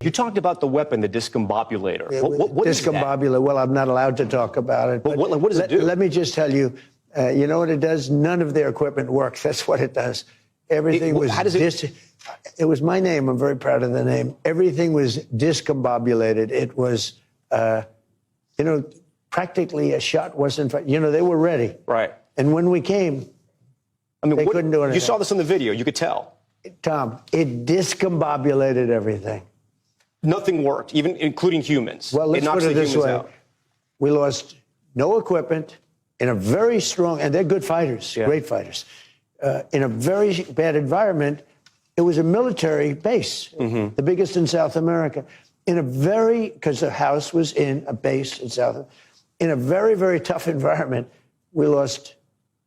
You talked about the weapon, the discombobulator. Yeah, what is that? Discombobulator. Well, I'm not allowed to talk about it. But what does it do? Let me just tell you, you know what it does? None of their equipment works. That's what it does. Everything was... How does it... It was my name. I'm very proud of the name. Everything was discombobulated. It was, you know, practically a shot wasn't... You know, they were ready. Right. And when we came, they couldn't do anything. You saw this on the video. You could tell. Tom, it discombobulated everything. Nothing worked, even including humans. Well, let's put it this way. Out. We lost no equipment in a very strong, and they're good fighters, great fighters. In a very bad environment, it was a military base, the biggest in South America. In a very, because the house was in a base in South, in a very, very tough environment, we lost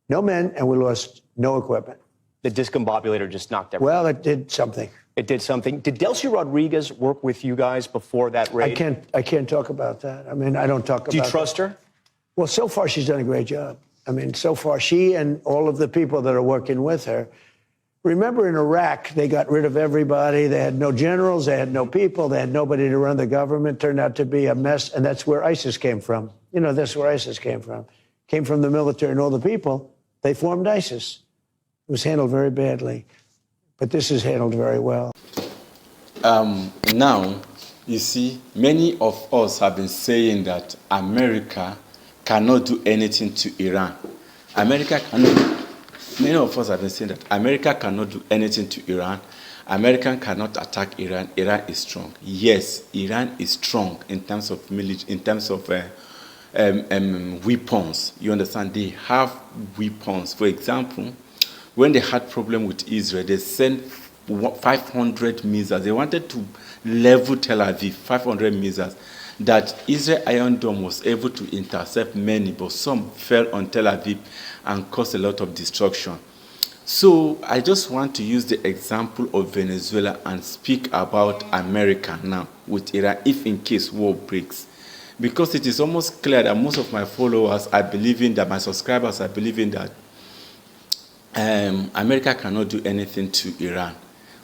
no men and we lost no equipment. The discombobulator just knocked everything. Well, it did something. It did something. Did Delcy Rodriguez work with you guys before that raid? I can't talk about that. I mean, I don't talk about. Do you trust her? Well, so far she's done a great job. I mean, so far she and all of the people that are working with her. Remember in Iraq, they got rid of everybody. They had no generals, they had no people, they had nobody to run the government. Turned out to be a mess, and that's where ISIS came from. You know, that's where ISIS came from. Came from the military and all the people. They formed ISIS. It was handled very badly. But this is handled very well. Now, you see, many of us have been saying that America cannot do anything to Iran. Many of us have been saying that America cannot do anything to Iran. America cannot attack Iran. Iran is strong. Yes, Iran is strong in terms of weapons. You understand? They have weapons. For example, when they had problem with Israel, they sent 500 missiles. They wanted to level Tel Aviv, 500 missiles. That Israel Iron Dome was able to intercept many, but some fell on Tel Aviv and caused a lot of destruction. So I just want to use the example of Venezuela and speak about America now with Iran, if in case war breaks. Because it is almost clear that most of my followers are believing that, my subscribers are believing that America cannot do anything to Iran.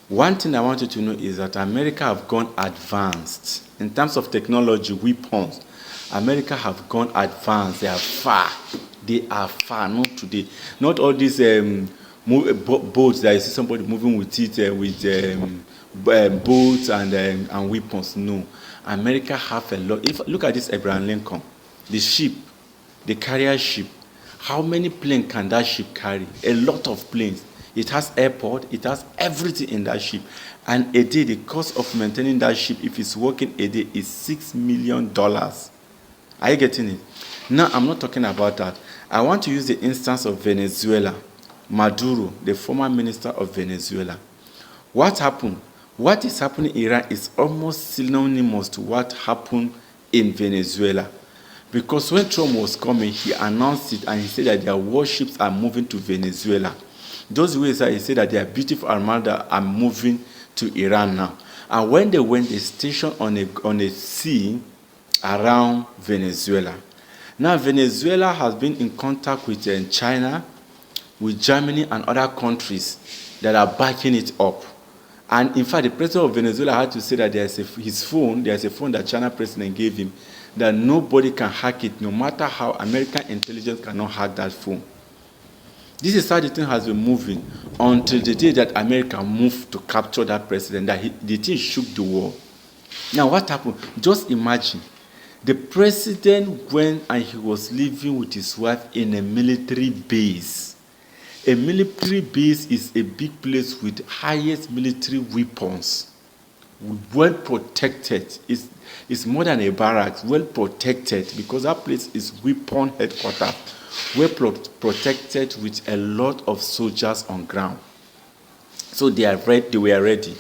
One thing I want you to know is that America have gone advanced. In terms of technology, weapons, America have gone advanced. They are far. They are far, not today. Not all these boats that you see somebody moving with it, with boats and weapons. No. America have a lot. Look at this Abraham Lincoln, the ship, the carrier ship. How many planes can that ship carry? A lot of planes. It has airport, it has everything in that ship. And a day, the cost of maintaining that ship, if it's working a day, is $6 million. Are you getting it? Now, I'm not talking about that. I want to use the instance of Venezuela. Maduro, the former minister of Venezuela. What happened? What is happening in Iran is almost synonymous to what happened in Venezuela. Because when Trump was coming, he announced it and he said that their warships are moving to Venezuela. Those ways that he said that their beautiful armada are moving to Iran now. And when they went, they stationed on a sea around Venezuela. Now, Venezuela has been in contact with China, with Germany and other countries that are backing it up. And in fact, the president of Venezuela had to say that there's a phone that China president gave him, that nobody can hack it, no matter how American intelligence cannot hack that phone. This is how the thing has been moving until the day that America moved to capture that president, that the thing shook the world. Now, what happened? Just imagine. The president went and he was living with his wife in a military base. A military base is a big place with highest military weapons, well protected. It's more than a barracks, well protected, because that place is weapon headquarters, well protected with a lot of soldiers on ground. So they were ready.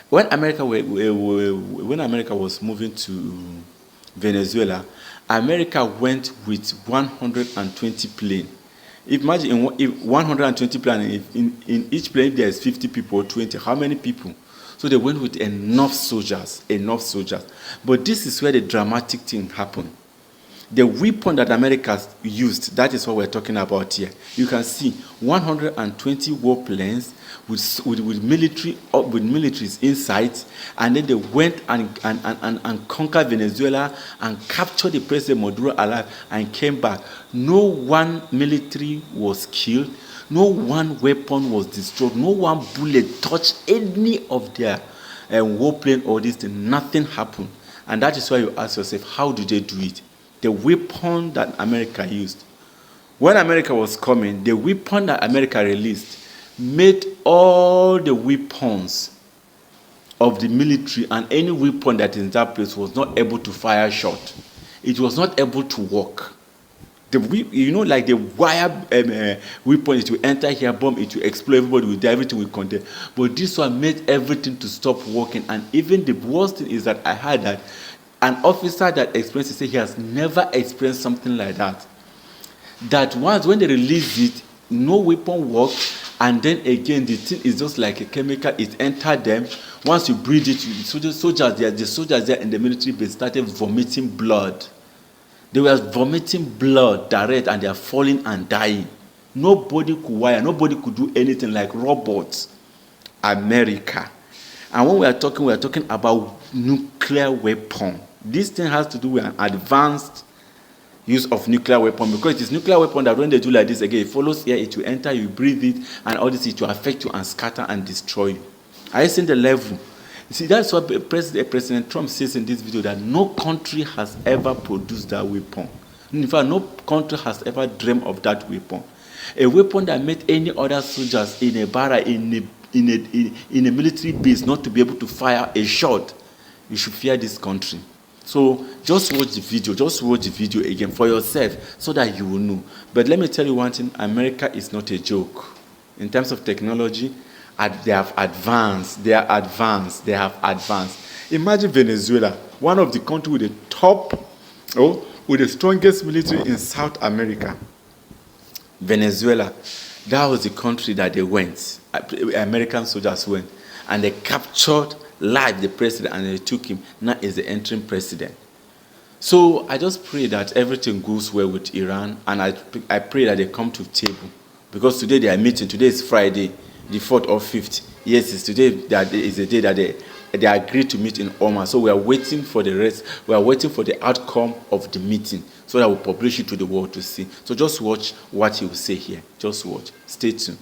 When America was moving to Venezuela, America went with 120 planes. Imagine if 120 planes, in each plane there's 50 people or 20, how many people? So they went with enough soldiers. But this is where the dramatic thing happened. The weapon that America used, that is what we're talking about here. You can see 120 warplanes with militaries inside, and then they went and conquered Venezuela and captured the president Maduro alive and came back. No one military was killed, no one weapon was destroyed, no one bullet touched any of their warplane or this thing. Nothing happened. And that is why you ask yourself, how do they do it? The weapon that America used. When America was coming, the weapon that America released made all the weapons of the military, and any weapon that is in that place was not able to fire shot. It was not able to work. Like the wire weapon, it will enter here, bomb, it will explode, everybody will die, everything will contain. But this one made everything to stop working. And even the worst thing is that I heard that an officer that experienced it said he has never experienced something like that. That once when they released it, no weapon worked, and then again the thing is just like a chemical, it entered them. Once you breathe it, the soldiers there in the military base started vomiting blood. They were vomiting blood direct, and they are falling and dying. Nobody could wire, nobody could do anything, like robots. America. And when we are talking about nuclear weapon. This thing has to do with an advanced use of nuclear weapon, because it is nuclear weapon that when they do like this again, it follows here, it will enter, you breathe it, and all this, it will affect you and scatter and destroy you. Are you seeing the level? You see, that's what President Trump says in this video, that no country has ever produced that weapon. In fact, no country has ever dreamed of that weapon. A weapon that made any other soldiers in a barrack, in a military base, not to be able to fire a shot. You should fear this country. So just watch the video again for yourself so that you will know. But let me tell you one thing, America is not a joke. In terms of technology, they have advanced. Imagine Venezuela, one of the countries with the strongest military in South America. Venezuela, that was the country that they went. American soldiers went, and they captured live the president, and they took him. Now is the interim president. So I just pray that everything goes well with Iran, and I pray that they come to the table, because today they are meeting. Today is Friday, the 4th or 5th. Yes, it's today that is the day that they agreed to meet in Oman. So we are waiting for the rest. We are waiting for the outcome of the meeting, so that we'll publish it to the world to see. So just watch what he will say here. Just watch. Stay tuned.